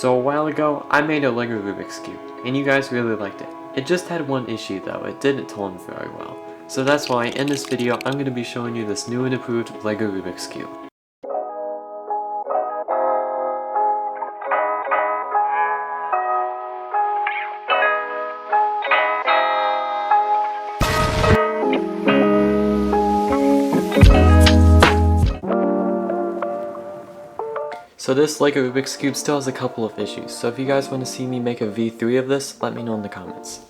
So a while ago, I made a Lego Rubik's Cube, and you guys really liked it. It just had one issue though, it didn't tone very well. So that's why in this video, I'm going to be showing you this new and improved Lego Rubik's Cube. So this Lego Rubik's Cube still has a couple of issues, so if you guys want to see me make a V3 of this, let me know in the comments.